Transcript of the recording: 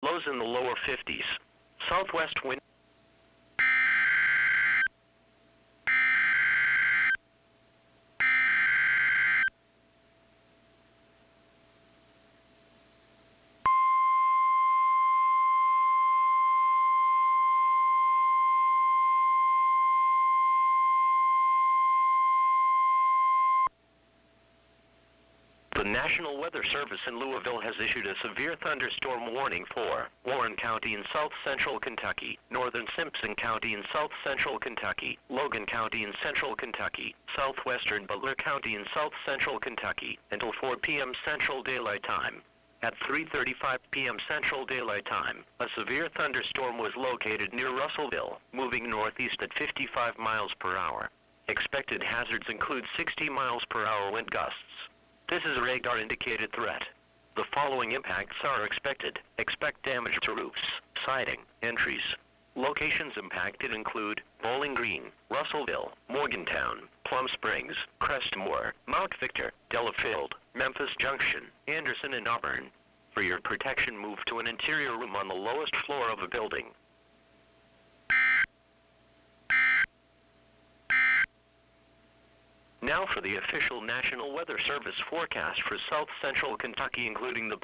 Lows in the lower 50s. Southwest wind. The National Weather Service in Louisville has issued a severe thunderstorm warning for Warren County in south-central Kentucky, northern Simpson County in south-central Kentucky, Logan County in central Kentucky, southwestern Butler County in south-central Kentucky, until 4 p.m. Central Daylight Time. At 3:35 p.m. Central Daylight Time, a severe thunderstorm was located near Russellville, moving northeast at 55 miles per hour. Expected hazards include 60 miles per hour wind gusts. This is a radar-indicated threat. The following impacts are expected. Expect damage to roofs, siding, entries. Locations impacted include Bowling Green, Russellville, Morgantown, Plum Springs, Crestmore, Mount Victor, Delafield, Memphis Junction, Anderson, and Auburn. For your protection, move to an interior room on the lowest floor of a building. Now for the official National Weather Service forecast for south-central Kentucky, including the